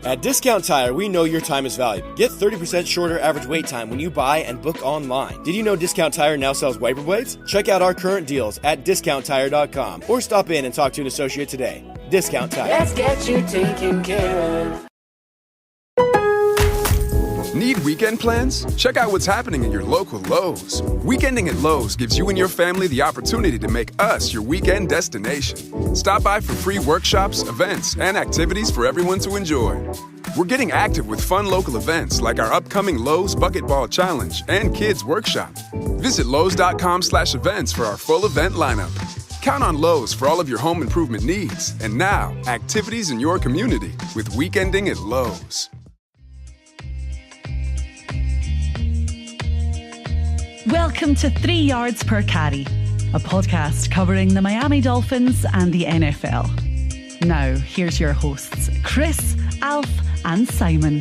At Discount Tire, we know your time is valuable. Get 30% shorter average wait time when you buy and book online. Did you know Discount Tire now sells wiper blades? Check out our current deals at discounttire.com or stop in and talk to an associate today. Discount Tire. Let's get you taken care of. Need weekend plans? Check out what's happening at your local Lowe's. Weekending at Lowe's gives you and your family the opportunity to make us your weekend destination. Stop by for free workshops, events, and activities for everyone to enjoy. We're getting active with fun local events like our upcoming Lowe's Bucket Ball Challenge and Kids Workshop. Visit Lowe's.com/events for our full event lineup. Count on Lowe's for all of your home improvement needs. And now, activities in your community with Weekending at Lowe's. Welcome to 3 Yards Per Carry, a podcast covering the Miami Dolphins and the NFL. Now, here's your hosts, Chris, Alf, and Simon.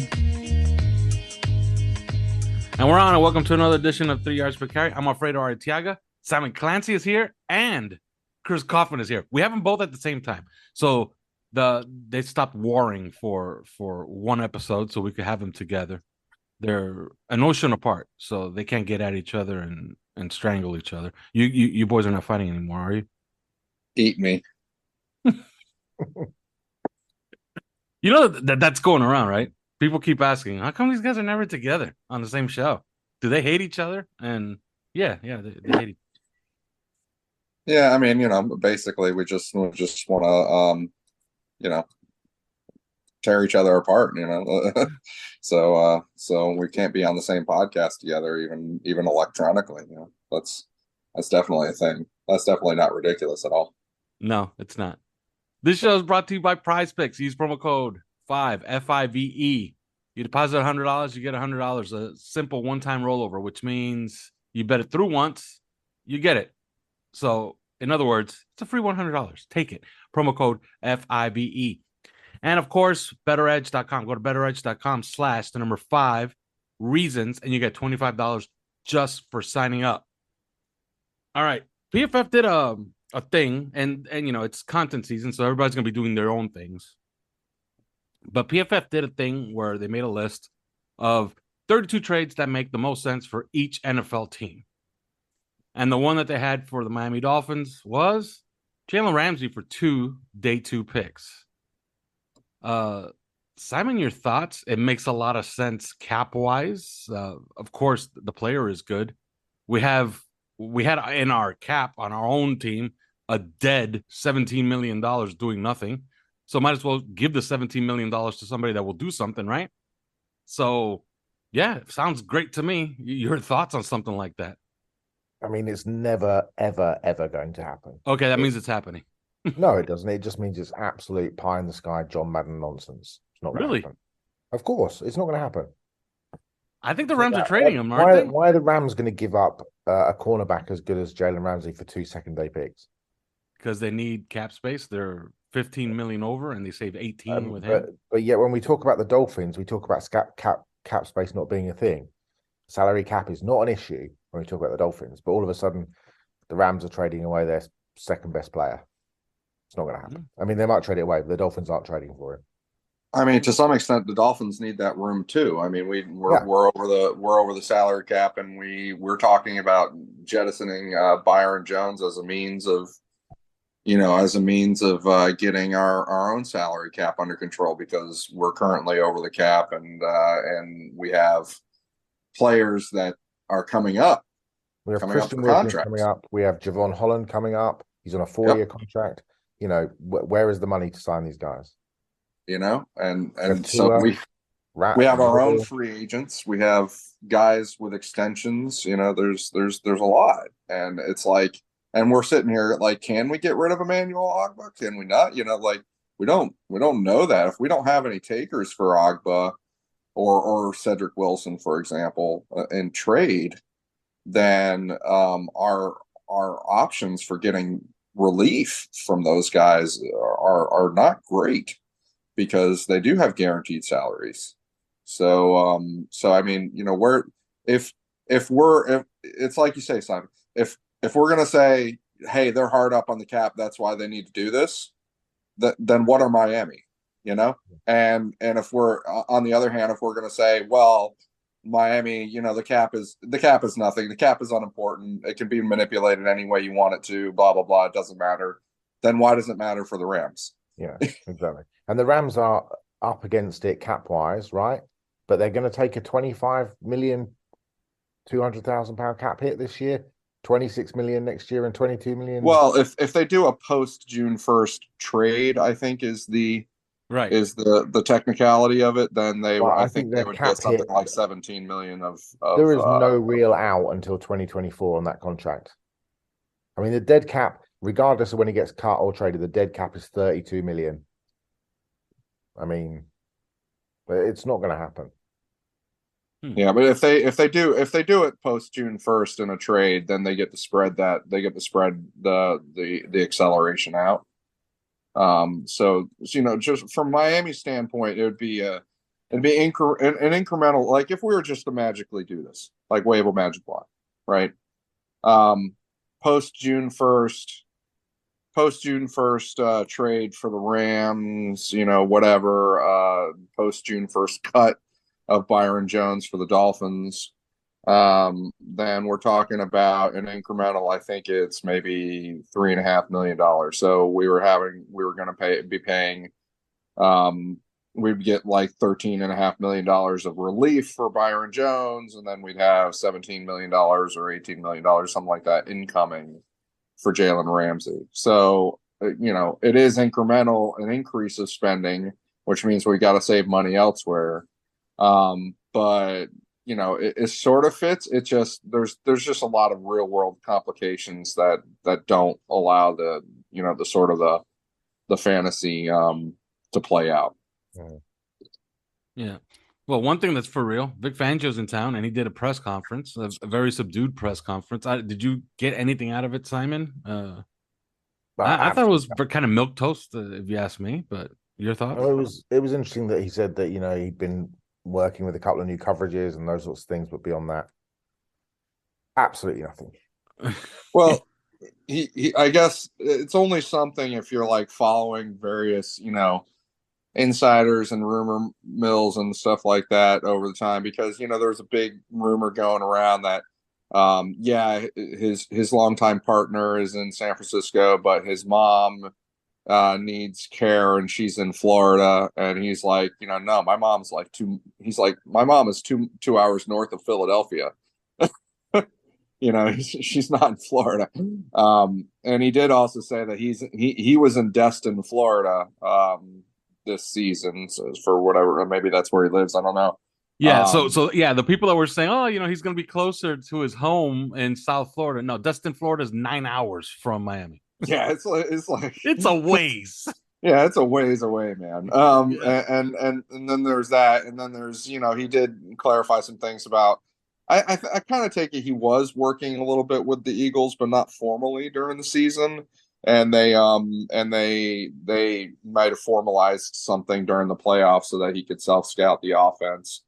And we're on, and welcome to another edition of 3 Yards Per Carry. I'm Alfredo Artiaga. Simon Clancy is here, and Chris Kaufman is here. We have them both at the same time. So they stopped warring for one episode so we could have them together. They're an ocean apart, so they can't get at each other and strangle each other. You boys are not fighting anymore, are you? Eat me. You know that's going around, right? People keep asking, how come these guys are never together on the same show? Do they hate each other? And yeah, they hate each other. Yeah, I mean, basically we just want to, tear each other apart, so we can't be on the same podcast together, even electronically. That's definitely a thing. That's definitely not ridiculous at all. No, it's not. This show is brought to you by Prize Picks. Use promo code 5 FIVE. You deposit $100, you get $100. A simple one-time rollover, which means you bet it through once, you get it. So, in other words, it's a free $100. Take it. Promo code FIVE. And of course, betteredge.com. Go to betteredge.com/5 reasons, and you get $25 just for signing up. All right. PFF did a thing, and it's content season, so everybody's going to be doing their own things. But PFF did a thing where they made a list of 32 trades that make the most sense for each NFL team. And the one that they had for the Miami Dolphins was Jalen Ramsey for 2 day 2 picks. Simon, your thoughts? It makes a lot of sense cap-wise. Of course, the player is good. We had in our cap on our own team a dead $17 million doing nothing. So might as well give the $17 million to somebody that will do something, right? So, yeah, sounds great to me. Your thoughts on something like that? I mean, it's never, ever, ever going to happen. Okay, that means it's happening. No, it doesn't. It just means it's absolute pie in the sky John Madden nonsense. It's not going to happen. Of course, it's not going to happen. I think the Rams are trading him, aren't they? Why are the Rams going to give up a cornerback as good as Jalen Ramsey for 2 second-day picks? Because they need cap space. They're 15 million over, and they save 18 with him. But yet, when we talk about the Dolphins, we talk about cap space not being a thing. Salary cap is not an issue when we talk about the Dolphins. But all of a sudden, the Rams are trading away their second-best player. It's not going to happen. I mean, they might trade it away, but the Dolphins aren't trading for it. I mean, to some extent, the Dolphins need that room too. I mean, we're over the salary cap, and we're talking about jettisoning Byron Jones as a means of getting our own salary cap under control, because we're currently over the cap, and we have players that are coming up. We have Christian Wilkins coming up. We have Javon Holland coming up. He's on a 4-year contract. Where is the money to sign these guys? And so we have our own free agents. We have guys with extensions. There's a lot, and it's like, and we're sitting here like, can we get rid of Emmanuel Ogbah? Can we not? We don't know that. If we don't have any takers for Ogbah or Cedric Wilson, for example, in trade, then our options for getting relief from those guys are not great, because they do have guaranteed salaries. So I mean, if it's like you say, Simon, if we're gonna say, hey, they're hard up on the cap, that's why they need to do this, then what are Miami? And if we're on the other hand, if we're going to say, well, Miami, the cap is nothing. The cap is unimportant. It can be manipulated any way you want it to, blah, blah, blah. It doesn't matter. Then why does it matter for the Rams? Yeah, exactly. And the Rams are up against it cap wise, right? But they're going to take a 25 million, 200,000 pound cap hit this year, 26 million next year, and 22 million. Well, if they do a post June 1st trade, I think is the technicality of it, then I think they would get something like 17 million of there is no real out until 2024 on that contract. I mean, the dead cap, regardless of when he gets cut or traded, the dead cap is 32 million. I mean, it's not going to happen. Yeah, but if they do it post June 1st in a trade, then they get to spread the acceleration out. So just from Miami's standpoint, it'd be an incremental, like if we were just to magically do this, like wave a magic wand, right? Post June 1st trade for the Rams, whatever, post June 1st cut of Byron Jones for the Dolphins. Then we're talking about an incremental, I think it's maybe $3.5 million. So we were going to be paying, we'd get like $13.5 million of relief for Byron Jones, and then we'd have $17 million or $18 million, something like that, incoming for Jalen Ramsey. So, it is incremental, an increase of spending, which means we got to save money elsewhere. But it sort of fits. It just there's just a lot of real world complications that don't allow the sort of the fantasy to play out. Yeah. Well, one thing that's for real, Vic Fangio's in town, and he did a press conference, a very subdued press conference. Did you get anything out of it, Simon? I thought it was kind of milquetoast, if you ask me. But your thoughts? It was interesting that he said that he'd been working with a couple of new coverages and those sorts of things, but beyond that, absolutely nothing. Well, I guess it's only something if you're like following various, insiders and rumor mills and stuff like that over the time, because there's a big rumor going around that his longtime partner is in San Francisco, but his mom needs care and she's in Florida, and he's like, no, my mom's like my mom is two hours north of Philadelphia. She's not in Florida. And he did also say that he was in Destin, Florida, this season, so for whatever, maybe that's where he lives, I don't know. Yeah, so the people that were saying, he's going to be closer to his home in South Florida. No, Destin, Florida is 9 hours from Miami. Yeah, it's like it's a ways. Yeah, it's a ways away, man. And then there's that, and then there's he did clarify some things about. I kind of take it he was working a little bit with the Eagles, but not formally during the season. And they might have formalized something during the playoffs so that he could self-scout the offense.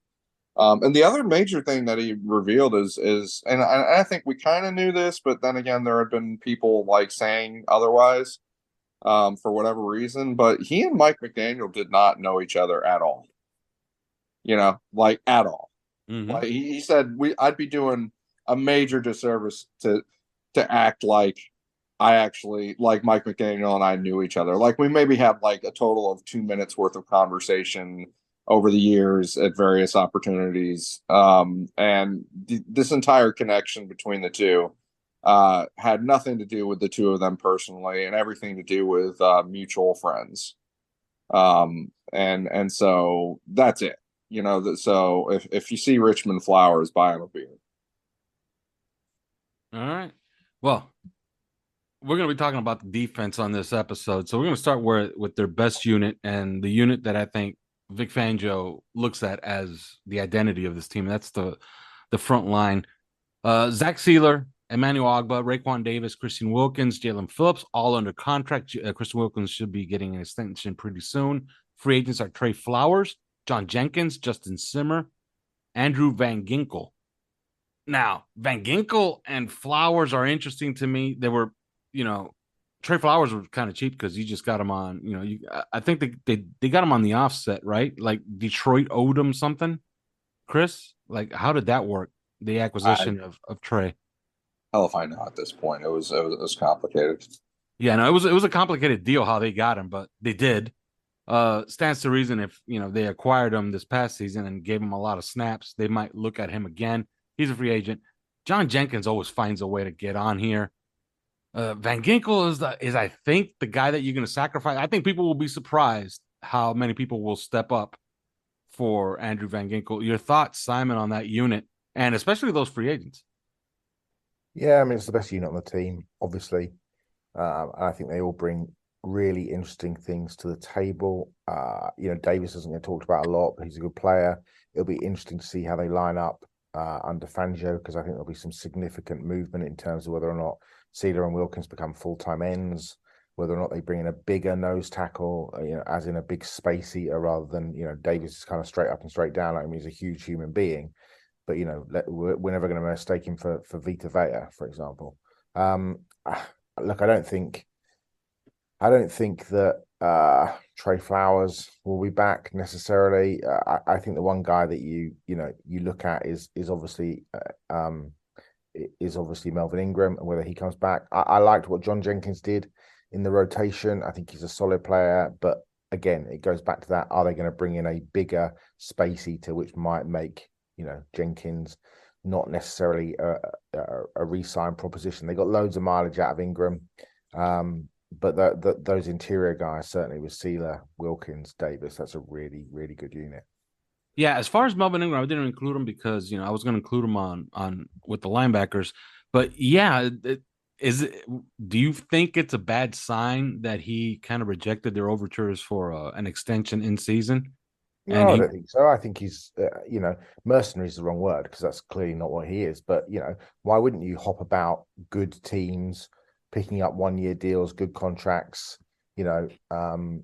And the other major thing that he revealed is, and I think we kind of knew this, but then again, there had been people like saying otherwise, for whatever reason. But he and Mike McDaniel did not know each other at all. Like at all. Mm-hmm. Like he said, I'd be doing a major disservice to act like I actually, like Mike McDaniel and I knew each other. Like we maybe had like a total of 2 minutes worth of conversation over the years at various opportunities. And this entire connection between the two had nothing to do with the two of them personally, and everything to do with mutual friends. And so that's it. So if you see Richmond Flowers, buy him a beer. All right. Well, we're going to be talking about the defense on this episode. So we're going to start with their best unit, and the unit that I think Vic Fangio looks at as the identity of this team. That's the front line. Zach Sealer, Emmanuel Ogbah, Raekwon Davis, Christian Wilkins, Jalen Phillips, all under contract. Christian Wilkins should be getting an extension pretty soon. Free agents are Trey Flowers, John Jenkins, Justin Simmer, Andrew Van Ginkel. Now, Van Ginkel and Flowers are interesting to me. They were, Trey Flowers was kind of cheap because you just got him on. I think they got him on the offset, right? Like Detroit owed him something. Chris, like how did that work? The acquisition of Trey. Hell if I know at this point. It was complicated. Yeah, no, it was a complicated deal how they got him, but they did. Stands to reason if they acquired him this past season and gave him a lot of snaps, they might look at him again. He's a free agent. John Jenkins always finds a way to get on here. Van Ginkel is I think the guy that you're going to sacrifice. I think people will be surprised how many people will step up for Andrew Van Ginkel. Your thoughts, Simon, on that unit, and especially those free agents? Yeah, I mean, it's the best unit on the team, obviously. I think they all bring really interesting things to the table. Davis doesn't get talked about a lot, but he's a good player. It'll be interesting to see how they line up under Fangio, because I think there'll be some significant movement in terms of whether or not Sealer and Wilkins become full-time ends, whether or not they bring in a bigger nose tackle, as in a big space eater rather than, Davis is kind of straight up and straight down. I mean, he's a huge human being, but, we're never going to mistake him for Vita Vea, for example. Look, I don't think that Trey Flowers will be back necessarily. I think the one guy that you look at is obviously Melvin Ingram, and whether he comes back. I liked what John Jenkins did in the rotation. I think he's a solid player, but again, it goes back to that: are they going to bring in a bigger space eater, which might make Jenkins not necessarily a re-sign proposition? They got loads of mileage out of Ingram. But those interior guys, certainly with Sealer, Wilkins, Davis, that's a really, really good unit. Yeah, as far as Melvin Ingram, I didn't include him because I was going to include him on with the linebackers. But yeah, do you think it's a bad sign that he kind of rejected their overtures for an extension in season? No, I don't think so. I think he's, mercenary is the wrong word, because that's clearly not what he is. But why wouldn't you hop about good teams, picking up 1-year deals, good contracts, and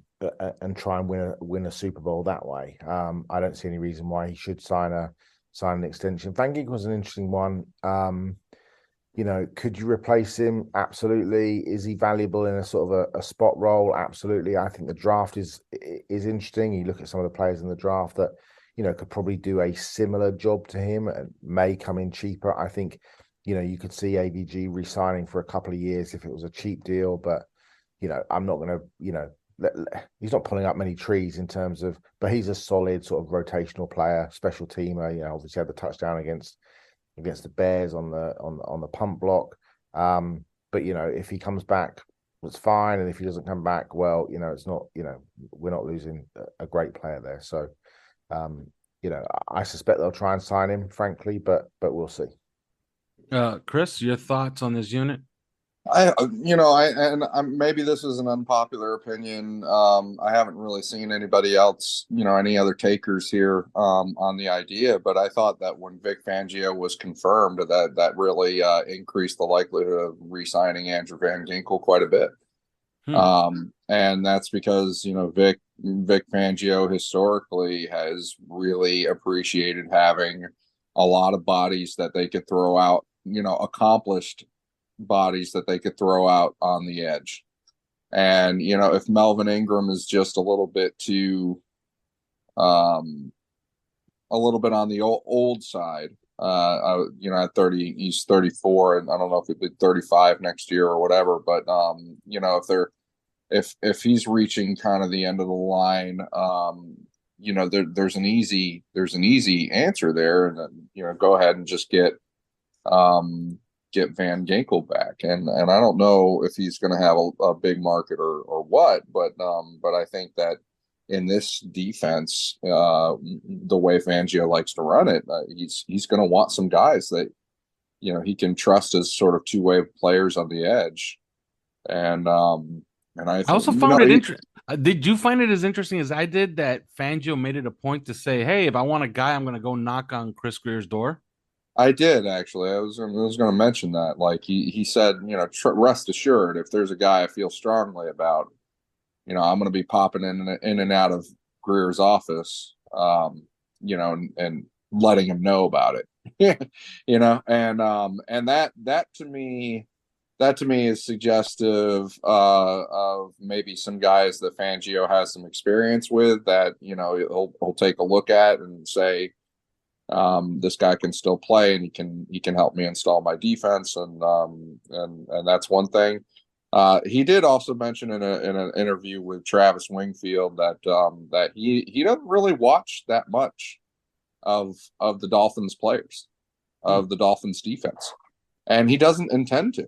try and win a Super Bowl that way? I don't see any reason why he should sign an extension. Van Ginkel was an interesting one. Could you replace him? Absolutely. Is he valuable in a sort of a spot role? Absolutely. I think the draft is interesting. You look at some of the players in the draft that could probably do a similar job to him and may come in cheaper. I think you could see AVG re-signing for a couple of years if it was a cheap deal, but I'm not going to, he's not pulling up many trees in terms of, but he's a solid sort of rotational player, special teamer. Obviously had the touchdown against the Bears on the punt block. But if he comes back, it's fine, and if he doesn't come back, well, it's not, we're not losing a great player there. So, I suspect they'll try and sign him, frankly, but we'll see. Chris, your thoughts on this unit? Maybe this is an unpopular opinion. I haven't really seen anybody else, any other takers here on the idea, but I thought that when Vic Fangio was confirmed, that really increased the likelihood of re-signing Andrew Van Ginkel quite a bit. And that's because Vic Fangio historically has really appreciated having a lot of bodies that they could throw out, accomplished bodies that they could throw out on the edge. And if Melvin Ingram is just a little bit too a little bit on the old side, at 30, he's 34, and I don't know if he'll be 35 next year or whatever, but if he's reaching kind of the end of the line, there's an easy answer there, and go ahead and just get Van Ginkel back, and I don't know if he's going to have a big market or what, but I think that in this defense, the way Fangio likes to run it, he's going to want some guys that he can trust as sort of two-way players on the edge, and I also found it interesting. Did you find it as interesting as I did that Fangio made it a point to say, "Hey, if I want a guy, I'm going to go knock on Chris Greer's door"? I did, actually. I was going to mention that. Like he said, rest assured, if there's a guy I feel strongly about, I'm going to be popping in and out of Greer's office, and letting him know about it, and that to me, that to me is suggestive of maybe some guys that Fangio has some experience with that, you know, he'll take a look at and say, this guy can still play and he can help me install my defense. And that's one thing. He did also mention in an interview with Travis Wingfield that he doesn't really watch that much of the Dolphins players, of the Dolphins defense, and he doesn't intend to,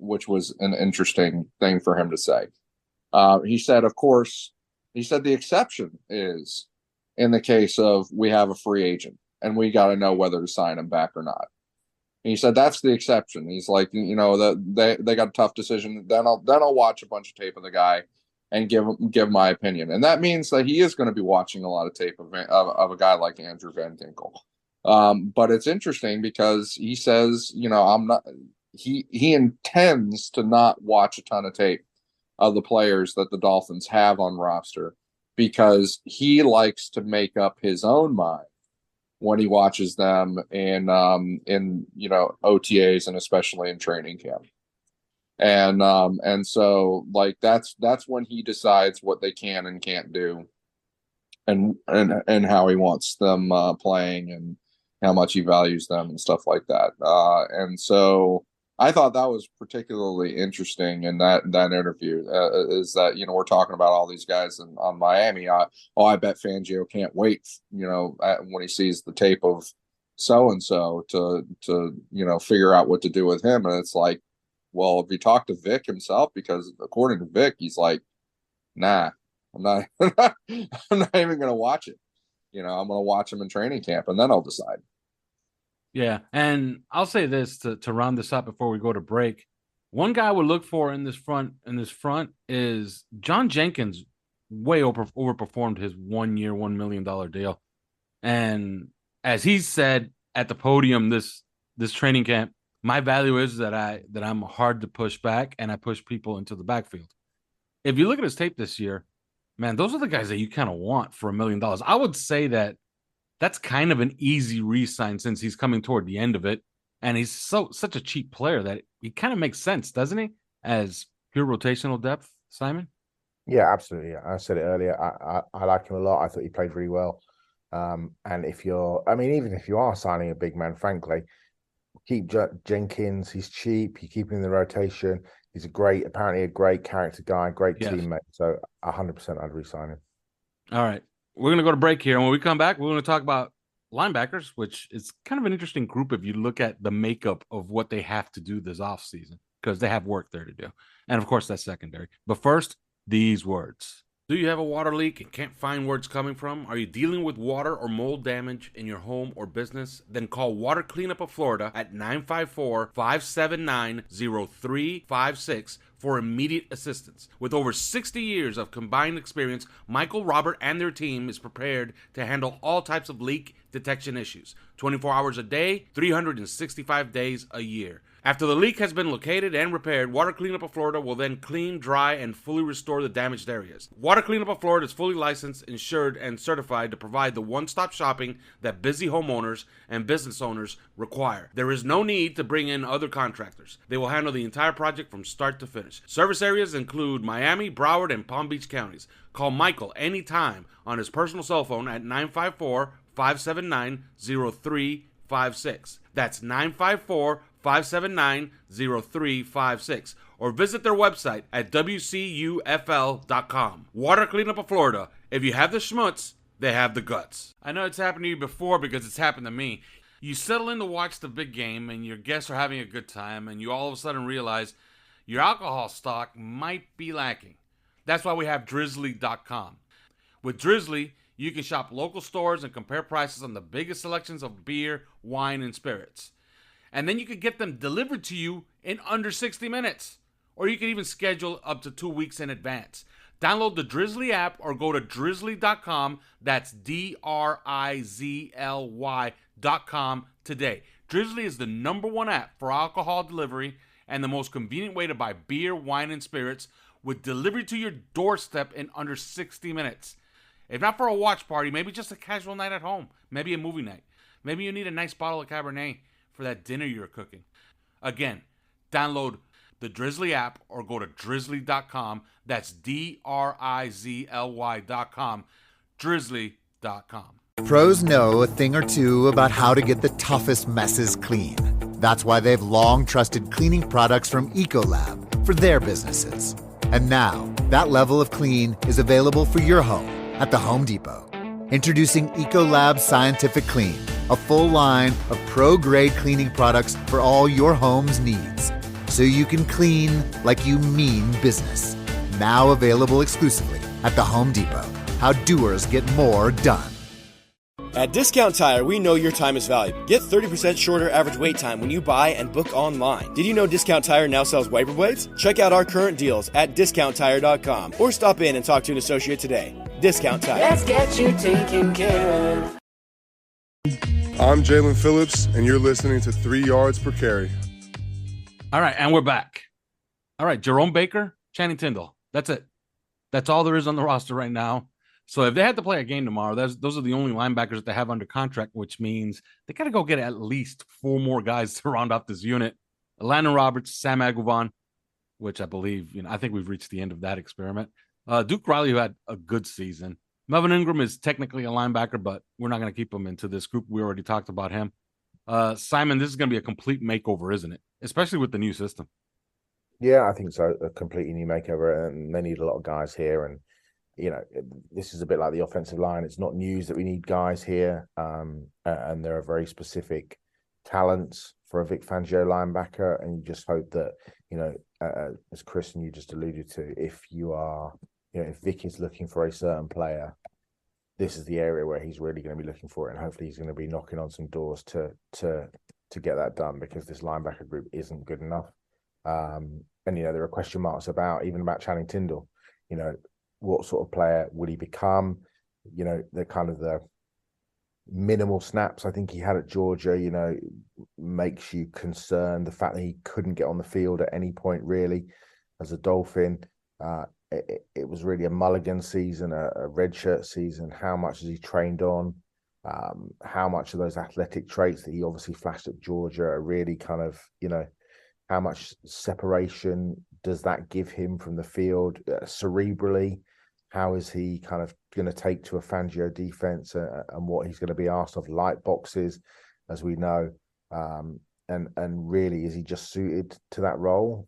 which was an interesting thing for him to say. He said, of course, the exception is in the case of we have a free agent and we got to know whether to sign him back or not. And he said that's the exception. He's like, you know, that they got a tough decision. Then I'll watch a bunch of tape of the guy and give my opinion. And that means that he is going to be watching a lot of tape of a guy like Andrew Van Ginkel. But it's interesting because he says, you know, he intends to not watch a ton of tape of the players that the Dolphins have on roster because he likes to make up his own mind when he watches them in you know, OTAs and especially in training camp. And so like that's when he decides what they can and can't do and how he wants them playing and how much he values them and stuff like that. And so I thought that was particularly interesting in that interview, is that, you know, we're talking about all these guys on Miami. I bet Fangio can't wait, you know, when he sees the tape of so-and-so to, you know, figure out what to do with him. And it's like, well, if you talk to Vic himself, because according to Vic, he's like, nah, I'm not even going to watch it. You know, I'm going to watch him in training camp and then I'll decide. Yeah, and I'll say this to round this up before we go to break. One guy I would look for in this front is John Jenkins. Way overperformed his 1 year, $1 million deal, and as he said at the podium this training camp, my value is that I'm hard to push back and I push people into the backfield. If you look at his tape this year, man, those are the guys that you kind of want for $1 million. I would say that's kind of an easy re-sign since he's coming toward the end of it. And he's such a cheap player that he kind of makes sense, doesn't he? As pure rotational depth, Simon? Yeah, absolutely. I said it earlier. I like him a lot. I thought he played really well. And even if you are signing a big man, frankly, keep Jenkins. He's cheap. You keep him in the rotation. He's apparently a great character guy, great teammate. So 100% I'd re-sign him. All right. We're going to go to break here. And when we come back, we're going to talk about linebackers, which is kind of an interesting group if you look at the makeup of what they have to do this offseason, because they have work there to do. And, of course, that's secondary. But first, these words. Do you have a water leak and can't find where it's coming from? Are you dealing with water or mold damage in your home or business? Then call Water Cleanup of Florida at 954-579-0356 for immediate assistance. With over 60 years of combined experience, Michael, Robert, and their team is prepared to handle all types of leak detection issues, 24 hours a day, 365 days a year. After the leak has been located and repaired, Water Cleanup of Florida will then clean, dry, and fully restore the damaged areas. Water Cleanup of Florida is fully licensed, insured, and certified to provide the one-stop shopping that busy homeowners and business owners require. There is no need to bring in other contractors. They will handle the entire project from start to finish. Service areas include Miami, Broward, and Palm Beach counties. Call Michael anytime on his personal cell phone at 954-579-0356. That's 954-579-0356, or visit their website at wcufl.com. Water Cleanup of Florida. If you have the schmutz, they have the guts. I know it's happened to you before because it's happened to me. You settle in to watch the big game and your guests are having a good time, and you all of a sudden realize your alcohol stock might be lacking. That's why we have Drizzly.com. With Drizzly, you can shop local stores and compare prices on the biggest selections of beer, wine, and spirits. And then you could get them delivered to you in under 60 minutes. Or you can even schedule up to 2 weeks in advance. Download the Drizzly app or go to Drizzly.com. That's DRIZLY.com today. Drizzly is the #1 app for alcohol delivery and the most convenient way to buy beer, wine, and spirits, with delivery to your doorstep in under 60 minutes. If not for a watch party, maybe just a casual night at home. Maybe a movie night. Maybe you need a nice bottle of Cabernet for that dinner you're cooking. Again, Download the Drizzly app or go to drizzly.com. That's DRIZLY.com. Drizzly.com. Pros know a thing or two about how to get the toughest messes clean. That's why they've long trusted cleaning products from Ecolab for their businesses. And now, that level of clean is available for your home at the Home Depot. Introducing Ecolab Scientific Clean, a full line of pro-grade cleaning products for all your home's needs. So you can clean like you mean business. Now available exclusively at the Home Depot. How doers get more done. At Discount Tire, we know your time is valuable. Get 30% shorter average wait time when you buy and book online. Did you know Discount Tire now sells wiper blades? Check out our current deals at discounttire.com or stop in and talk to an associate today. Discount Tire. Let's get you taken care of. I'm Jalen Phillips, and you're listening to 3 Yards Per Carry. All right, and we're back. All right, Jerome Baker, Channing Tindall. That's it. That's all there is on the roster right now. So if they had to play a game tomorrow, those are the only linebackers that they have under contract, which means they got to go get at least 4 more guys to round off this unit. Landon Roberts, Sam Agudelo, which I believe, I think we've reached the end of that experiment. Duke Riley, who had a good season. Melvin Ingram is technically a linebacker, but we're not going to keep him into this group. We already talked about him. Simon, this is going to be a complete makeover, isn't it? Especially with the new system. Yeah, I think so. A completely new makeover, and they need a lot of guys here. And this is a bit like the offensive line. It's not news that we need guys here, and there are very specific talents for a Vic Fangio linebacker. And you just hope that, as Chris and you just alluded to, if you are, if Vic is looking for a certain player, this is the area where he's really going to be looking for it, and hopefully he's going to be knocking on some doors to get that done, because this linebacker group isn't good enough. And there are question marks about Channing Tindall. What sort of player would he become? The kind of the minimal snaps I think he had at Georgia, makes you concerned. The fact that he couldn't get on the field at any point really as a Dolphin. It was really a mulligan season, a redshirt season. How much has he trained on? How much of those athletic traits that he obviously flashed at Georgia are really kind of, how much separation does that give him from the field cerebrally? How is he kind of going to take to a Fangio defense, and what he's going to be asked of light boxes, as we know? And really, is he just suited to that role?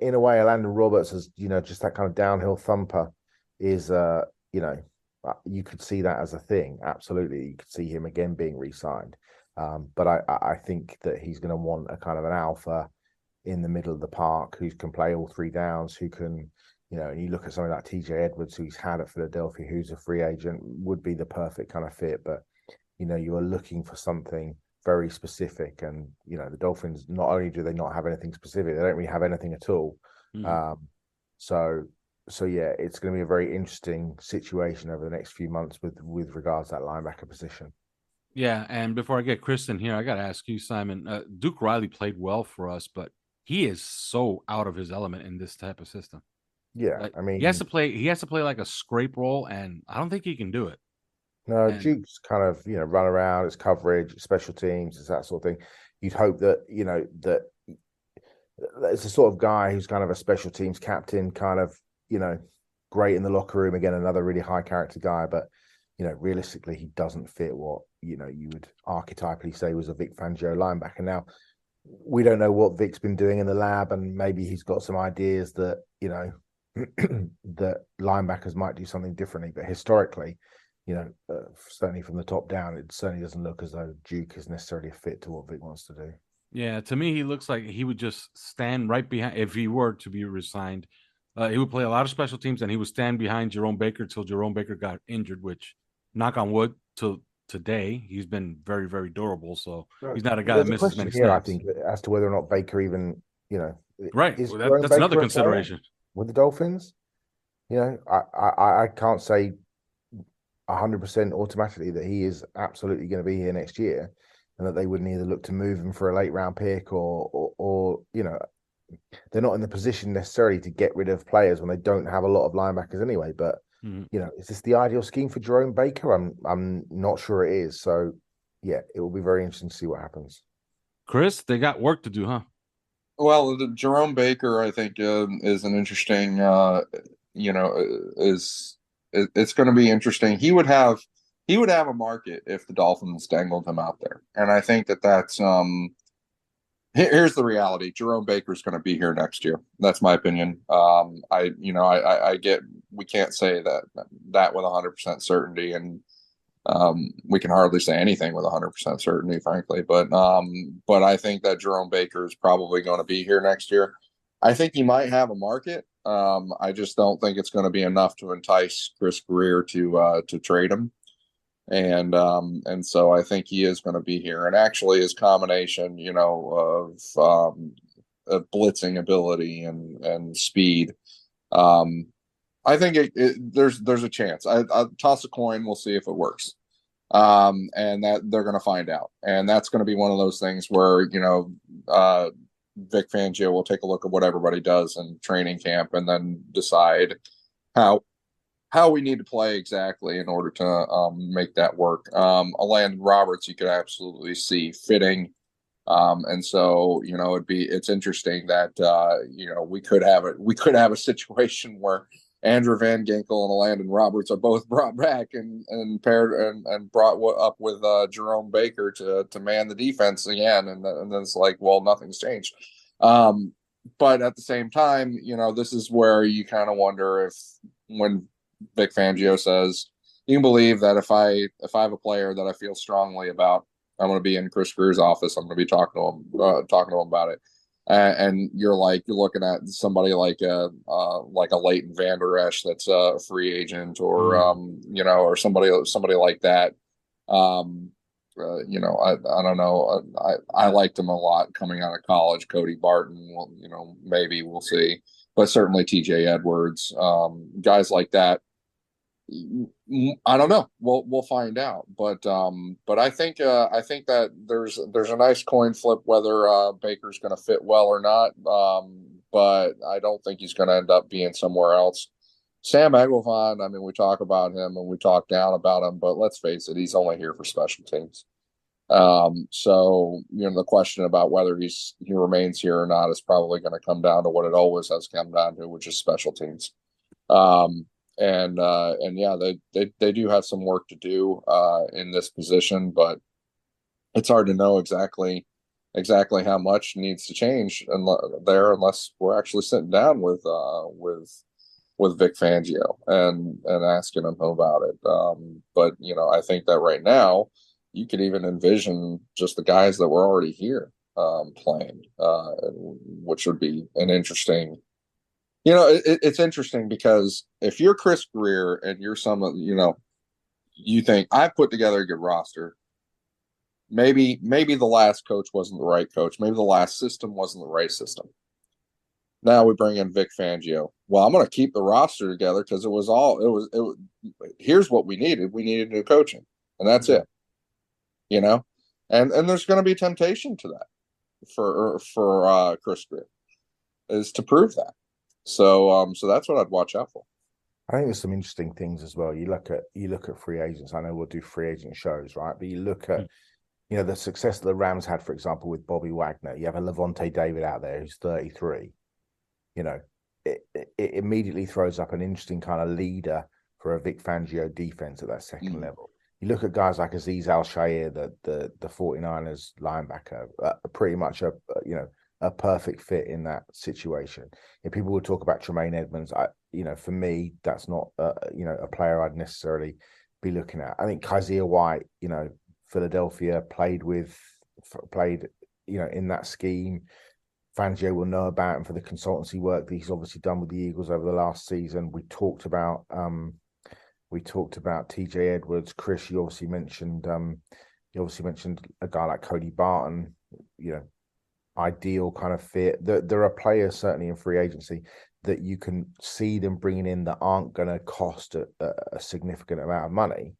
In a way, Landon Roberts is, just that kind of downhill thumper is, you could see that as a thing. Absolutely. You could see him again being re-signed. But I think that he's going to want a kind of an alpha in the middle of the park who can play all 3 downs, who can, and you look at something like TJ Edwards, who he's had at Philadelphia, who's a free agent, would be the perfect kind of fit. But, you are looking for something very specific. And, the Dolphins, not only do they not have anything specific, they don't really have anything at all. Mm-hmm. So yeah, it's going to be a very interesting situation over the next few months with regards to that linebacker position. Yeah, and before I get Chris in here, I got to ask you, Simon. Duke Riley played well for us, but he is so out of his element in this type of system. Yeah, I mean, he has to play like a scrape roll, and I don't think he can do it. No, Duke's kind of run around, it's coverage, it's special teams, it's that sort of thing. You'd hope that that it's the sort of guy who's kind of a special teams captain, kind of great in the locker room. Again, another really high character guy, but realistically, he doesn't fit what you would archetypally say was a Vic Fangio linebacker. Now, we don't know what Vic's been doing in the lab, and maybe he's got some ideas that that linebackers might do something differently. But historically, certainly from the top down, it certainly doesn't look as though Duke is necessarily a fit to what Vic wants to do. Yeah, to me, he looks like he would just stand right behind. If he were to be resigned, he would play a lot of special teams, and he would stand behind Jerome Baker till Jerome Baker got injured, which, knock on wood, till today, he's been very, very durable. So he's not a guy that misses many snaps. I think, as to whether or not Baker even, right. Well, that's another consideration. With the Dolphins, I can't say 100% automatically that he is absolutely going to be here next year, and that they wouldn't either look to move him for a late round pick or they're not in the position necessarily to get rid of players when they don't have a lot of linebackers anyway. But is this the ideal scheme for Jerome Baker? I'm not sure it is. So yeah, it will be very interesting to see what happens. Chris, they got work to do, huh? Well, Jerome Baker, I think, is an interesting. It's going to be interesting. He would have a market if the Dolphins dangled him out there, and I think that's. Here's the reality: Jerome Baker's going to be here next year. That's my opinion. I get we can't say that with 100% certainty, and we can hardly say anything with 100% certainty, frankly. But I think that Jerome Baker is probably going to be here next year. I think he might have a market. I just don't think it's going to be enough to entice Chris Greer to trade him. And so I think he is going to be here. And actually, his combination, of blitzing ability and speed, I think there's a chance. I'll toss a coin. We'll see if it works. And that they're going to find out. And that's going to be one of those things where, Vic Fangio will take a look at what everybody does in training camp and then decide how we need to play exactly in order to make that work. Landon Roberts, you could absolutely see fitting. And so, it's interesting that, we could have a situation where Andrew Van Ginkel and Landon Roberts are both brought back and paired and brought up with Jerome Baker to man the defense again. And then it's like, well, nothing's changed. But at the same time, this is where you kind of wonder if when Vic Fangio says, you can believe that if I have a player that I feel strongly about, I'm going to be in Chris Greer's office. I'm going to be talking to him about it. And you're looking at somebody like a Leighton Vander Esch that's a free agent, or or somebody like that. I don't know. I liked him a lot coming out of college. Cody Barton, well, maybe we'll see, but certainly TJ Edwards, guys like that. I don't know. We'll find out. But I think that there's a nice coin flip whether Baker's going to fit well or not. But I don't think he's going to end up being somewhere else. Sam Eguavoen, I mean, we talk about him and we talk down about him, but let's face it, he's only here for special teams. So the question about whether he remains here or not is probably going to come down to what it always has come down to, which is special teams. And yeah, they do have some work to do in this position, but it's hard to know exactly how much needs to change unless we're actually sitting down with Vic Fangio and asking him about it. But I think that right now you could even envision just the guys that were already here playing, which would be an interesting. It's interesting because if you're Chris Greer and you're you think I've put together a good roster. Maybe the last coach wasn't the right coach. Maybe the last system wasn't the right system. Now we bring in Vic Fangio. Well, I'm going to keep the roster together because here's what we needed. We needed new coaching, and that's it. And there's going to be temptation to that for Chris Greer is to prove that. So that's what I'd watch out for. I think there's some interesting things as well. You look at free agents. I know we'll do free agent shows, right? But you look at, the success that the Rams had, for example, with Bobby Wagner. You have a Levante David out there who's 33. It immediately throws up an interesting kind of leader for a Vic Fangio defense at that second level. You look at guys like Azeez Al-Shaair, the 49ers linebacker, pretty much a perfect fit in that situation. If people would talk about Tremaine Edmonds, for me, that's not a player I'd necessarily be looking at. I think Kaiser White, Philadelphia played in that scheme. Fangio will know about him for the consultancy work that he's obviously done with the Eagles over the last season. We talked about TJ Edwards. Chris, you obviously mentioned a guy like Cody Barton, ideal kind of fit. There are players certainly in free agency that you can see them bringing in that aren't going to cost a significant amount of money.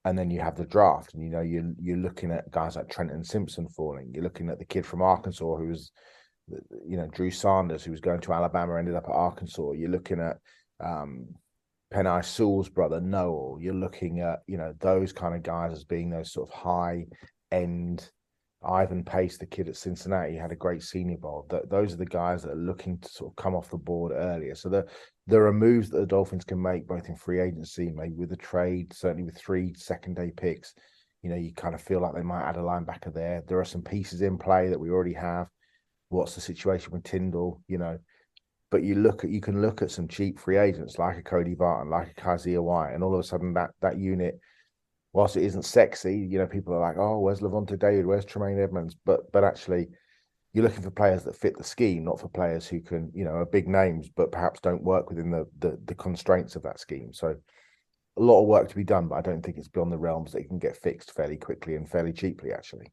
And then you have the draft, and you're looking at guys like Trenton Simpson falling. You're looking at the kid from Arkansas who was, Drew Sanders, who was going to Alabama, ended up at Arkansas. You're looking at Penei Sewell's brother Noel. You're looking at those kind of guys as being those sort of high end Ivan Pace, the kid at Cincinnati, had a great Senior Bowl. Those are the guys that are looking to sort of come off the board earlier. So there are moves that the Dolphins can make both in free agency, maybe with a trade, certainly with 3 second-day picks. You kind of feel like they might add a linebacker there. There are some pieces in play that we already have. What's the situation with Tyndall? But you can look at some cheap free agents like a Cody Barton, like a Kazir White, and all of a sudden that unit, whilst it isn't sexy, people are like, oh, where's Levante David? Where's Tremaine Edmonds? But actually, you're looking for players that fit the scheme, not for players who can, are big names, but perhaps don't work within the constraints of that scheme. So a lot of work to be done, but I don't think it's beyond the realms that you can get fixed fairly quickly and fairly cheaply, actually.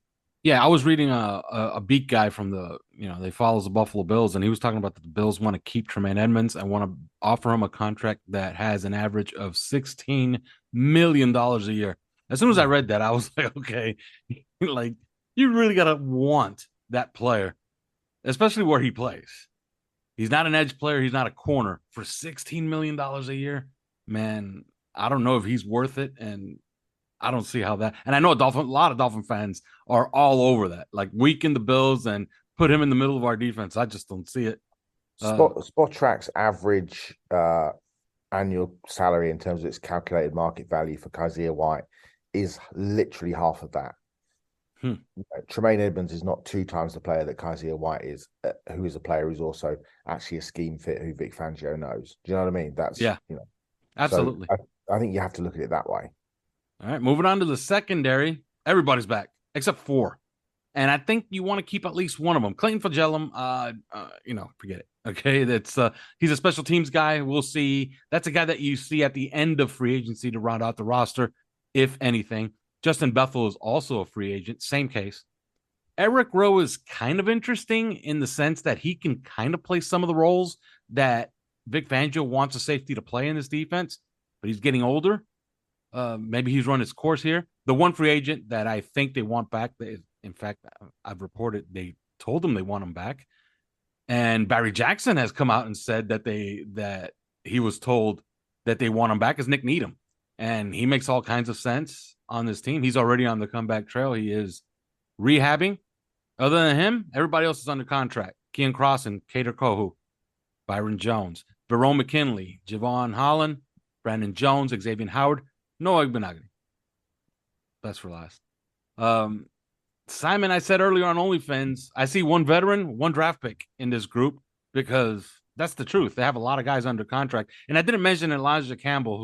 Yeah, I was reading a beat guy from they follows the Buffalo Bills, and he was talking about that the Bills want to keep Tremaine Edmonds and want to offer him a contract that has an average of $16 million a year. As soon as I read that, I was like, okay, like you really got to want that player, especially where he plays. He's not an edge player. He's not a corner for $16 million a year. Man, I don't know if he's worth it. And I don't see how that, and I know a lot of Dolphin fans are all over that, like weaken the Bills and put him in the middle of our defense. I just don't see it. Spot Track's average annual salary in terms of its calculated market value for Kazir White is literally half of that. Tremaine Edmonds is not 2 times the player that Kazir White is, who is a player who's also actually a scheme fit who Vic Fangio knows. Do you know what I mean? That's absolutely. So I think you have to look at it that way. All right, moving on to the secondary. Everybody's back except 4, and I think you want to keep at least one of them. Clayton Fagellum, forget it. Okay, that's he's a special teams guy. We'll see. That's a guy that you see at the end of free agency to round out the roster, if anything. Justin Bethel is also a free agent. Same case. Eric Rowe is kind of interesting in the sense that he can kind of play some of the roles that Vic Fangio wants a safety to play in this defense, but he's getting older. Maybe he's run his course here. The one free agent that I think they want back, in fact, I've reported they told him they want him back. And Barry Jackson has come out and said that he was told that they want him back is Nick Needham. And he makes all kinds of sense on this team. He's already on the comeback trail. He is rehabbing. Other than him, everybody else is under contract. Kean Crossan, Kader Kohu, Byron Jones, Verone McKinley, Javon Holland, Brandon Jones, Xavier Howard, Noah Benagni. That's for last. Simon, I said earlier on OnlyFans, I see one veteran, one draft pick in this group because that's the truth. They have a lot of guys under contract. And I didn't mention Elijah Campbell,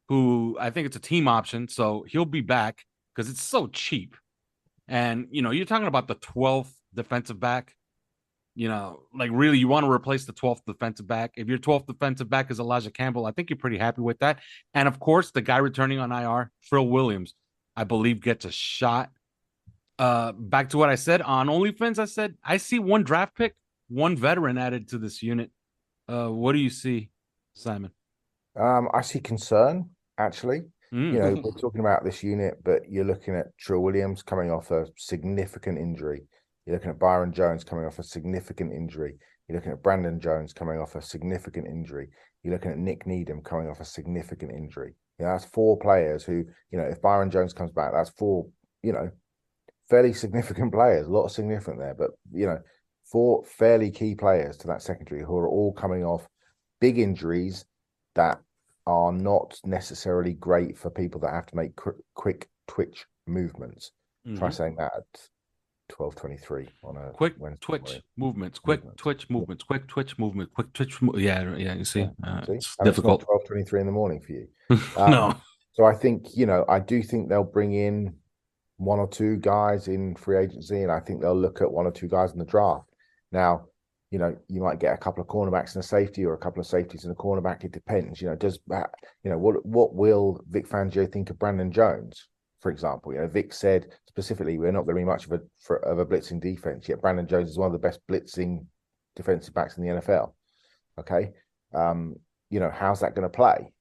who I think it's a team option, so he'll be back because it's so cheap. And, you're talking about the 12th defensive back. Really, you want to replace the 12th defensive back. If your 12th defensive back is Elijah Campbell, I think you're pretty happy with that. And, of course, the guy returning on IR, Phil Williams, I believe gets a shot. Back to what I said on OnlyFans, I said, I see one draft pick, one veteran added to this unit. What do you see, Simon? I see concern, actually. We're talking about this unit, but you're looking at Trill Williams coming off a significant injury. You're looking at Byron Jones coming off a significant injury. You're looking at Brandon Jones coming off a significant injury. You're looking at Nick Needham coming off a significant injury. That's 4 players who, if Byron Jones comes back, that's 4, fairly significant players. A lot of significant there, but, 4 fairly key players to that secondary who are all coming off big injuries that are not necessarily great for people that have to make quick twitch movements. Try saying that at 12:23 on a quick Wednesday twitch morning. movements, quick twitch movements, quick twitch movement, quick twitch. Yeah. You see, it's and difficult. It's not 12:23 in the morning for you. No. So I think I do think they'll bring in 1 or 2 guys in free agency, and I think they'll look at 1 or 2 guys in the draft. Now, you might get a couple of cornerbacks and a safety, or a couple of safeties and a cornerback. It depends. What will Vic Fangio think of Brandon Jones, for example? Vic said specifically, we're not going to be much of a blitzing defense. Yet Brandon Jones is one of the best blitzing defensive backs in the NFL. Okay, how's that going to play?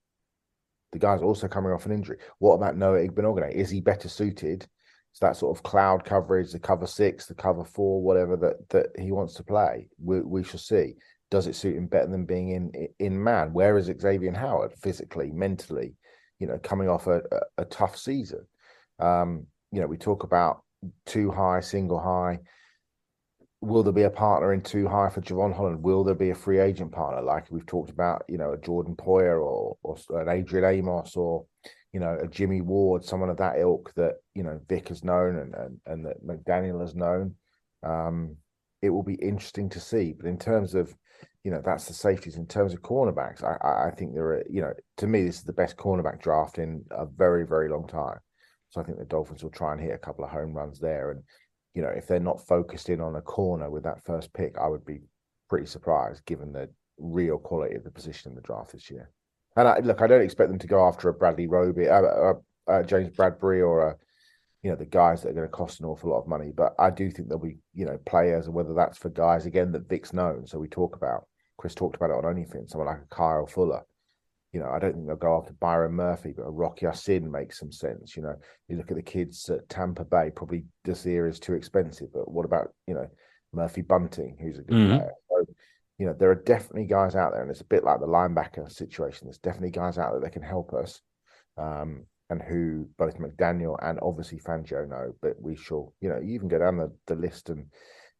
The guy's also coming off an injury. What about Noah Igbinoghene? Is he better suited to that sort of cloud coverage, the cover 6, the cover 4, whatever that he wants to play? We shall see. Does it suit him better than being in man? Where is Xavier Howard physically, mentally, coming off a tough season? We talk about too high, single high. Will there be a partner in too high for Javon Holland? Will there be a free agent partner like we've talked about, a Jordan Poyer or an Adrian Amos or, a Jimmy Ward, someone of that ilk that, Vic has known and that McDaniel has known. It will be interesting to see. But in terms of, that's the safeties. In terms of cornerbacks, I think there are, to me, this is the best cornerback draft in a very, very long time. So I think the Dolphins will try and hit a couple of home runs there. And, if they're not focused in on a corner with that first pick, I would be pretty surprised given the real quality of the position in the draft this year. And I don't expect them to go after a Bradley Roby, James Bradbury, or the guys that are going to cost an awful lot of money. But I do think there'll be, players, and whether that's for guys, again, that Vic's known. So Chris talked about it on OnlyFans, someone like a Kyle Fuller. I don't think they'll go after Byron Murphy, but a Rocky Ya-Sin makes some sense. You look at the kids at Tampa Bay, probably Desir is too expensive, but what about, Murphy Bunting, who's a good player? So, there are definitely guys out there, and it's a bit like the linebacker situation. There's definitely guys out there that can help us, and who both McDaniel and obviously Fangio know, but we shall, you even go down the list and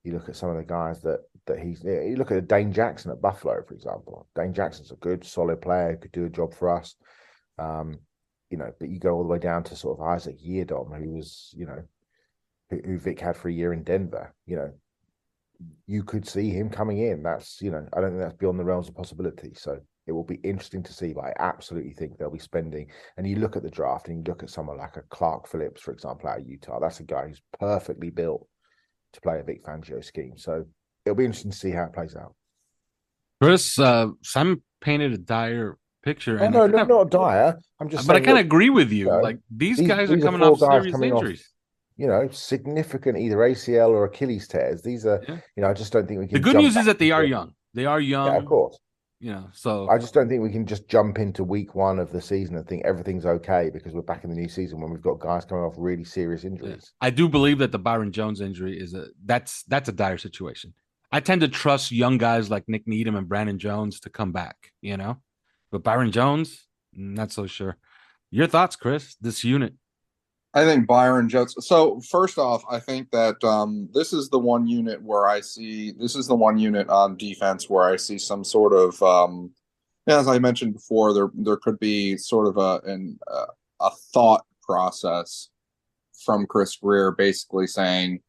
you look at some of the guys that you look at Dane Jackson at Buffalo, for example. Dane Jackson's a good, solid player who could do a job for us. But you go all the way down to sort of Isaac Yiadom, who was, who Vic had for a year in Denver. You could see him coming in. That's, I don't think that's beyond the realms of possibility. So it will be interesting to see, but I absolutely think they'll be spending. And you look at the draft and you look at someone like a Clark Phillips, for example, out of Utah. That's a guy who's perfectly built to play a Vic Fangio scheme. So it'll be interesting to see how it plays out. Chris, Simon painted a dire picture. And not dire. I'm just but saying, I kind of agree with you. Like these guys are coming off serious injuries. Significant either ACL or Achilles tears. These are, I just don't think we can. The good news is that they are young. They are young. Yeah, of course. So I just don't think we can just jump into week one of the season and think everything's okay because we're back in the new season when we've got guys coming off really serious injuries. I do believe that the Byron Jones injury that's a dire situation. I tend to trust young guys like Nick Needham and Brandon Jones to come back, but Byron Jones, not so sure. Your thoughts, Chris, this unit? I think Byron Jones. So first off, I think that this is the one unit on defense where I see some sort of, as I mentioned before, there could be sort of a thought process from Chris Greer, basically saying,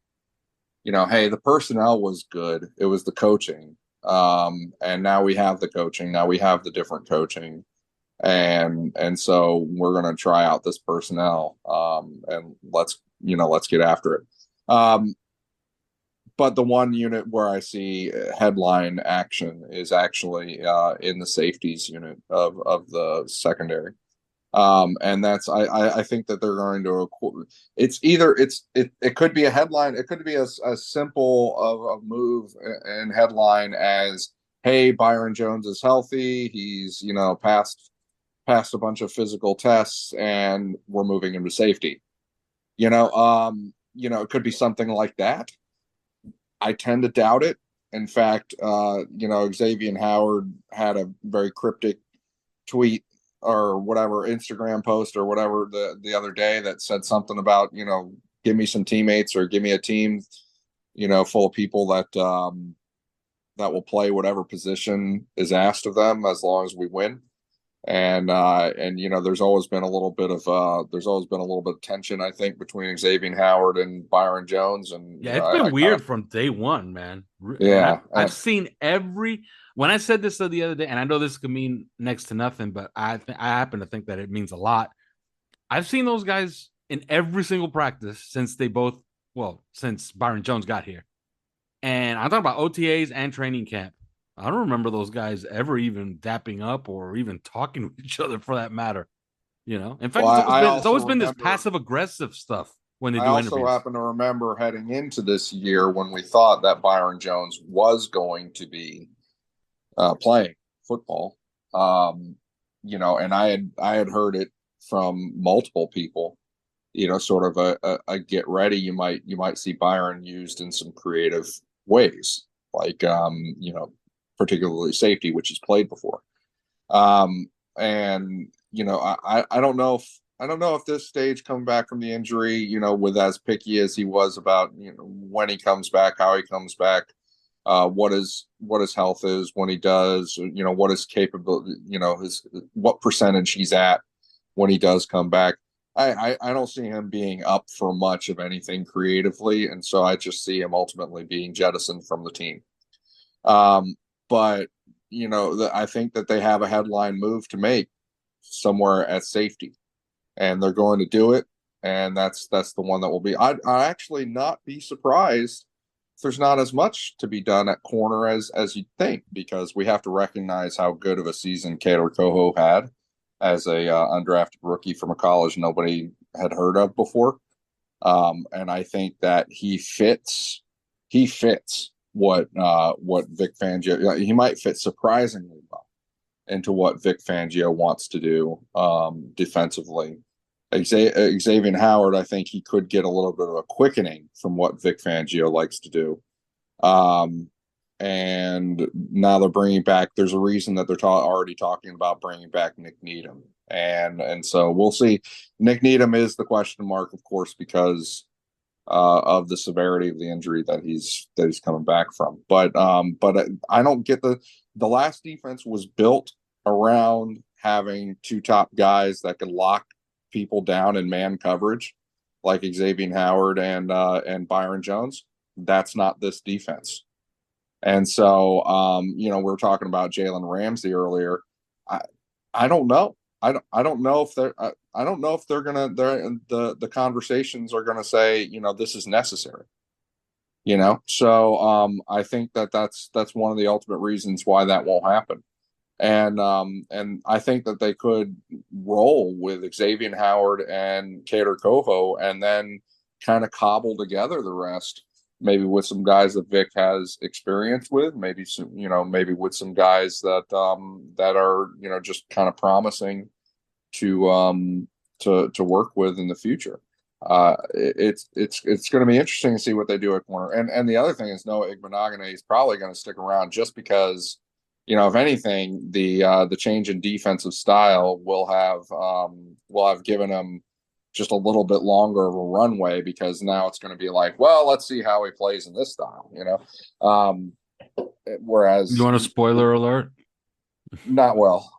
hey, the personnel was good. It was the coaching. And now we have the coaching. Now we have the different coaching. And so we're going to try out this personnel, and let's get after it. But the one unit where I see headline action is actually in the safeties unit of the secondary. And that's I think that they're going to. It could be a headline. It could be as simple of a move and headline as, hey, Byron Jones is healthy. He's passed a bunch of physical tests and we're moving him to safety. It could be something like that. I tend to doubt it. In fact, Xavier Howard had a very cryptic tweet or whatever, Instagram post or whatever the other day that said something about, give me some teammates or give me a team, full of people that will play whatever position is asked of them as long as we win. And there's always been a little bit of tension, I think, between Xavier Howard and Byron Jones. And it's been weird from day one, man. Yeah, I've seen when I said this the other day, and I know this could mean next to nothing, but I happen to think that it means a lot. I've seen those guys in every single practice since Byron Jones got here, and I'm talking about OTAs and training camp. I don't remember those guys ever even dapping up or even talking with each other, for that matter. In fact, it's always been this passive aggressive stuff when they do interviews. I also happen to remember heading into this year when we thought that Byron Jones was going to be playing football. And I had heard it from multiple people. Sort of a get ready. You might see Byron used in some creative ways, like particularly safety, which he's played before. I don't know I don't know if this stage coming back from the injury, with as picky as he was about, when he comes back, how he comes back, what his health is when he does, what his capability, what percentage he's at when he does come back. I don't see him being up for much of anything creatively, and so I just see him ultimately being jettisoned from the team. But I think that they have a headline move to make somewhere at safety, and they're going to do it, and that's the one that will be. I'd actually not be surprised if there's not as much to be done at corner as you'd think, because we have to recognize how good of a season Kader Coho had as a undrafted rookie from a college nobody had heard of before. And I think that he fits what Vic Fangio, he might fit surprisingly well into what Vic Fangio wants to do defensively. Xavier Howard, I think he could get a little bit of a quickening from what Vic Fangio likes to do. And now they're bringing back, there's a reason that they're already talking about bringing back Nick Needham. And so we'll see. Nick Needham is the question mark, of course, because of the severity of the injury that he's coming back from. But I don't get the last defense was built around having two top guys that could lock people down in man coverage, like Xavier Howard and Byron Jones. That's not this defense. And so, we were talking about Jalen Ramsey earlier. I don't know. I don't know if they're. I don't know if the conversations are gonna say, this is necessary. So I think that's one of the ultimate reasons why that won't happen. And I think that they could roll with Xavier Howard and Kader Coho, and then kind of cobble together the rest. Maybe with some guys that Vic has experience with, maybe with some guys that are, just kind of promising to work with in the future. It's going to be interesting to see what they do at corner. And the other thing is Noah Igbenogany is probably going to stick around just because, if anything, the change in defensive style will have given him just a little bit longer of a runway, because now it's going to be like, well, let's see how he plays in this style, whereas you want a spoiler alert? Not well.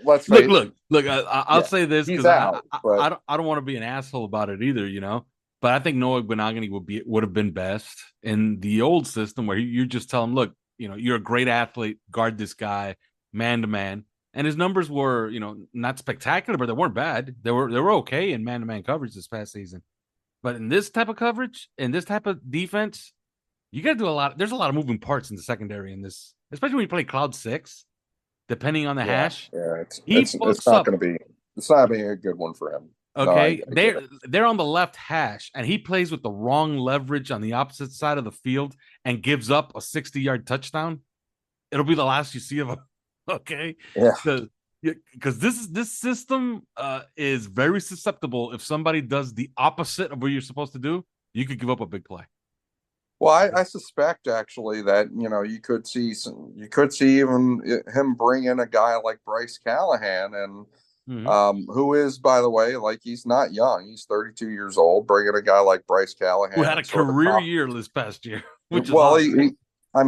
Let's face look. I'll say this because I don't want to be an asshole about it either, But I think Noah Igbenogany would have been best in the old system where you just tell him, look, you're a great athlete, guard this guy man to man. And his numbers were, not spectacular, but they weren't bad. They were okay in man-to-man coverage this past season. But in this type of coverage, in this type of defense, you got to do a lot. There's a lot of moving parts in the secondary in this, especially when you play Cloud 6, depending on the hash. Yeah, it's not going to be. It's not being a good one for him. Okay, no, they're on the left hash, and he plays with the wrong leverage on the opposite side of the field and gives up a 60-yard touchdown. It'll be the last you see of him. Okay. Yeah. Because this system is very susceptible. If somebody does the opposite of what you're supposed to do, you could give up a big play. Well, I suspect actually that you could see even him bring in a guy like Bryce Callahan, and who is, by the way, like, he's not young. He's 32 years old. Bringing a guy like Bryce Callahan, who had a career year this past year, which is awesome.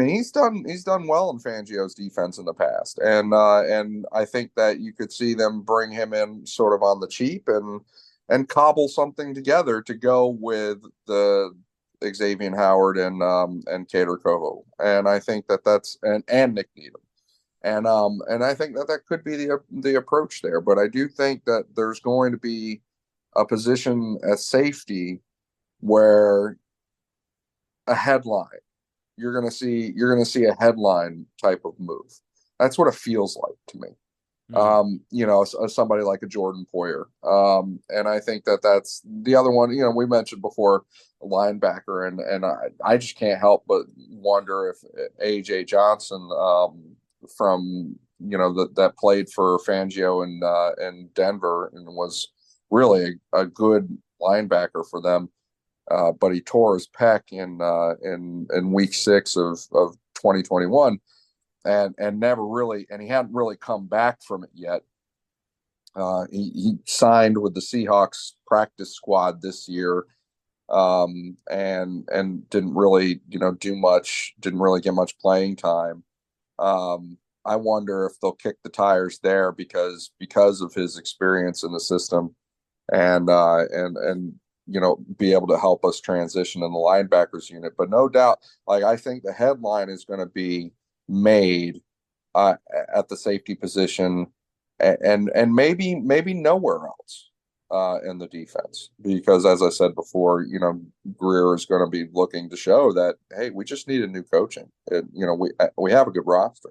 He's done well in Fangio's defense in the past, and I think that you could see them bring him in sort of on the cheap and cobble something together to go with the Xavier Howard and Kader Coho, and I think that's and Nick Needham, and I think that could be the approach there. But I do think that there's going to be a position as safety where a headline. You're gonna see a headline type of move. That's what it feels like to me. Somebody like a Jordan Poyer. And I think that's the other one. We mentioned before a linebacker, and I just can't help but wonder if AJ Johnson from that played for Fangio in Denver and was really a good linebacker for them. But he tore his pec in week 6 of 2021, and never really, and he hadn't really come back from it yet. He signed with the Seahawks practice squad this year, and didn't really do much. Didn't really get much playing time. I wonder if they'll kick the tires there because of his experience in the system, and be able to help us transition in the linebackers unit. But no doubt, like I think the headline is going to be made at the safety position, and maybe nowhere else in the defense, because as I said before, Greer is going to be looking to show that, hey, we just need a new coaching. We have a good roster.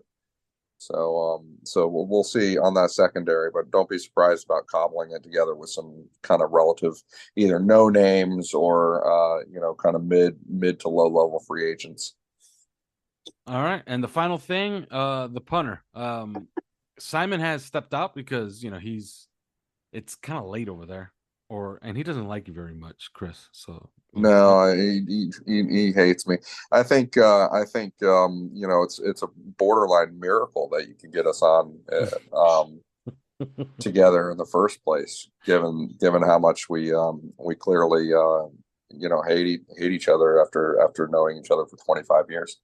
So we'll see on that secondary, but don't be surprised about cobbling it together with some kind of relative, either no names or kind of mid to low level free agents. All right, and the final thing, the punter, Simon has stepped out because it's kind of late over there, and he doesn't like you very much, Chris. So no, he hates me. I think it's a borderline miracle that you can get us on together in the first place, given how much we clearly hate each other after knowing each other for 25 years.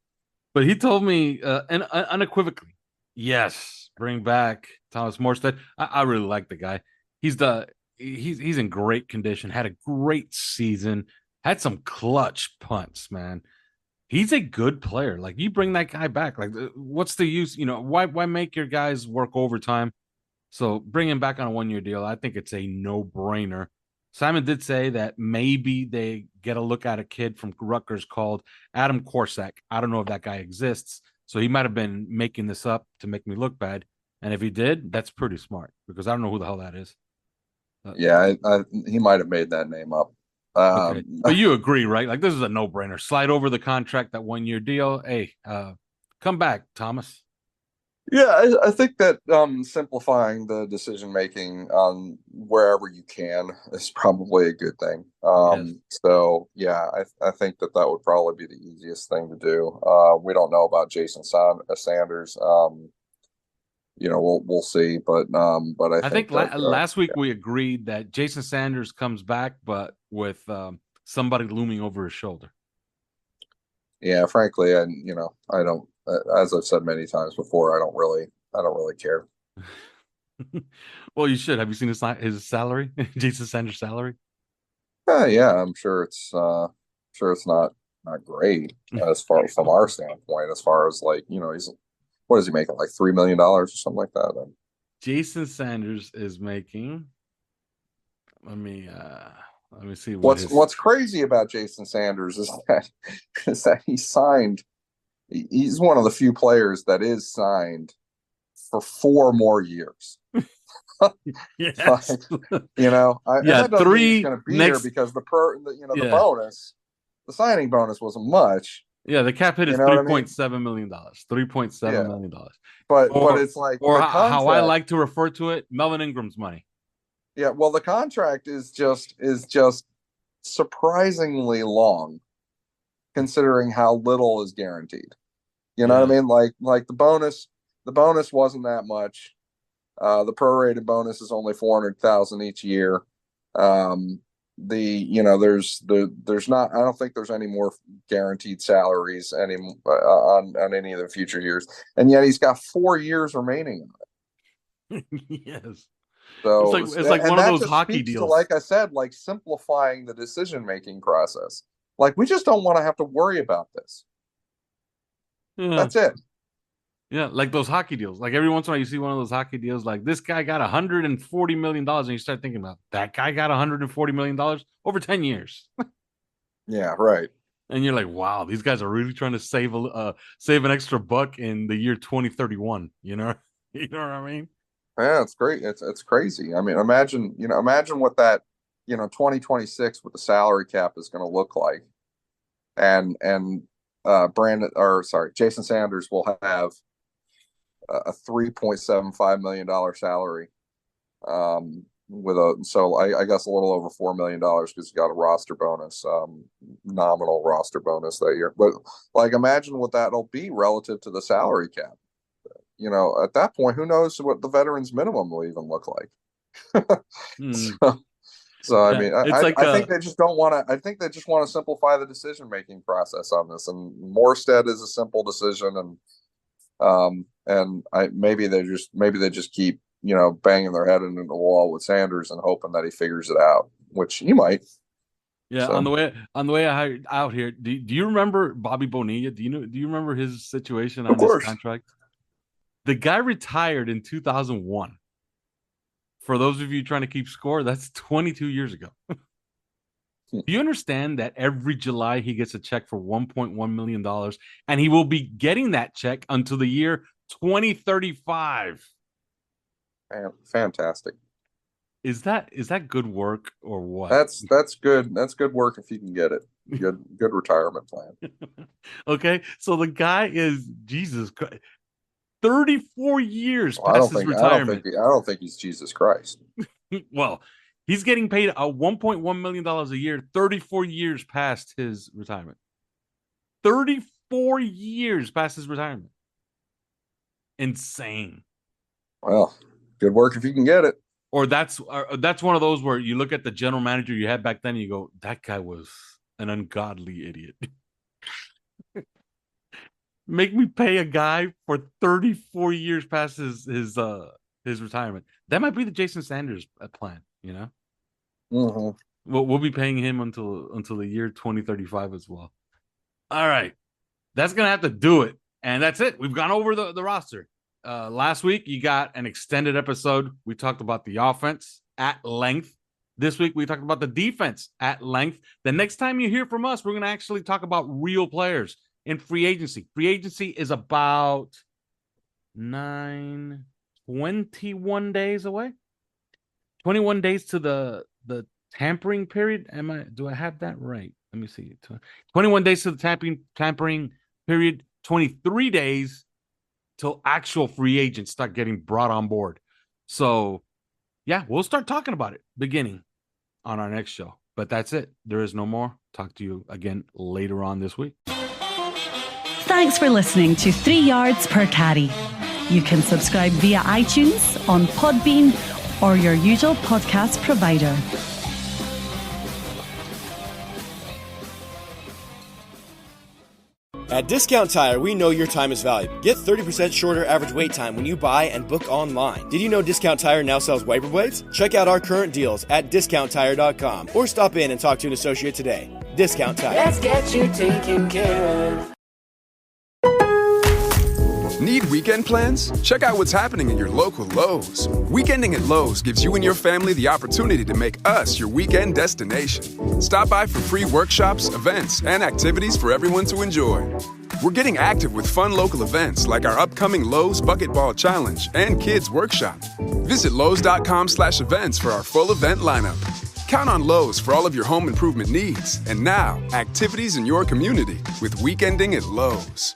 But he told me and unequivocally, yes, bring back Thomas Morstead. I really like the guy. He's in great condition. Had a great season. Had some clutch punts, man. He's a good player. Like, you bring that guy back. Like, what's the use? Why make your guys work overtime? So bring him back on a 1-year deal. I think it's a no-brainer. Simon did say that maybe they get a look at a kid from Rutgers called Adam Korsak. I don't know if that guy exists. So he might have been making this up to make me look bad. And if he did, that's pretty smart, because I don't know who the hell that is. Yeah, he might have made that name up. Okay. But you agree, right? Like, this is a no-brainer. Slide over the contract, that 1-year deal. Hey, come back, Thomas. Yeah, I think that simplifying the decision making wherever you can is probably a good thing. Yes. So yeah, I think that would probably be the easiest thing to do. We don't know about Jason Sanders. We'll see, but I think last week we agreed that Jason Sanders comes back, but with somebody looming over his shoulder. Yeah, frankly, I don't. As I've said many times before, I don't really care. Well, you should. Have you seen his salary? Jason Sanders' salary? Yeah, I'm sure it's not great as far from our standpoint. As far as he's, what is he making, like $3 million or something like that? Jason Sanders is making. Let me see. What's crazy about Jason Sanders is that he signed. He's one of the few players that is signed for 4 more years. Yes. That doesn't mean he's going to be here because the bonus, the signing bonus wasn't much. Yeah, the cap hit is $3.7 million. $3.7 million. But it's like, or how I like to refer to it, Melvin Ingram's money. Yeah, well, the contract is just surprisingly long, considering how little is guaranteed. You know what I mean? Like the bonus wasn't that much. The prorated bonus is only $400,000 each year. There's not. I don't think there's any more guaranteed salaries on any of the future years, and yet he's got 4 years remaining on it. Yes. So it's like one of those hockey deals. Like I said, like simplifying the decision-making process. Like, we just don't want to have to worry about this. Yeah. That's it. Yeah, like those hockey deals. Like, every once in a while you see one of those hockey deals, like, this guy got $140 million, and you start thinking about, that guy got $140 million over 10 years. Yeah, right. And you're like, wow, these guys are really trying to save an extra buck in the year 2031. You know what I mean? Yeah, it's great. It's crazy. I mean, imagine what that 2026 with the salary cap is going to look like, and Jason Sanders will have a $3.75 million salary, I guess a little over $4 million because he got a roster bonus, nominal roster bonus that year. But like, imagine what that'll be relative to the salary cap. At that point, who knows what the veterans minimum will even look like? So I mean, I think they just don't want to. I think they just want to simplify the decision-making process on this. And Morstead is a simple decision, and maybe they just keep banging their head into the wall with Sanders and hoping that he figures it out, which he might. Yeah, so. on the way out here, do you remember Bobby Bonilla? Do you remember his situation on his contract? The guy retired in 2001. For those of you trying to keep score, that's 22 years ago. Do you understand that every July he gets a check for $1.1 million, and he will be getting that check until the year 2035? Fantastic. Is that good work or what? That's good. That's good work if you can get it. Good retirement plan. Okay, so the guy is Jesus Christ. 34 years past his retirement. I don't think he's Jesus Christ. Well, he's getting paid $1.1 million a year, 34 years past his retirement. 34 years past his retirement. Insane. Well, good work if you can get it. Or that's one of those where you look at the general manager you had back then and you go, that guy was an ungodly idiot. Make me pay a guy for 34 years past his retirement. That might be the Jason Sanders plan, Mm-hmm. We'll be paying him until the year 2035 as well. All right, that's gonna have to do it, and that's it. We've gone over the roster. Last week you got an extended episode. We talked about the offense at length. This week we talked about the defense at length. The next time you hear from us, we're gonna actually talk about real players. In free agency. Free agency is about 21 days away. 21 days to the tampering period. Do I have that right? Let me see. 21 days to the tampering period. 23 days till actual free agents start getting brought on board. So, yeah, we'll start talking about it beginning on our next show. But that's it. There is no more. Talk to you again later on this week. Thanks for listening to 3 Yards Per Carry. You can subscribe via iTunes, on Podbean, or your usual podcast provider. At Discount Tire, we know your time is valuable. Get 30% shorter average wait time when you buy and book online. Did you know Discount Tire now sells wiper blades? Check out our current deals at discounttire.com or stop in and talk to an associate today. Discount Tire. Let's get you taken care of. Need weekend plans? Check out what's happening at your local Lowe's. Weekending at Lowe's gives you and your family the opportunity to make us your weekend destination. Stop by for free workshops, events, and activities for everyone to enjoy. We're getting active with fun local events like our upcoming Lowe's Bucket Ball Challenge and Kids Workshop. Visit Lowe's.com/events for our full event lineup. Count on Lowe's for all of your home improvement needs. And now, activities in your community with Weekending at Lowe's.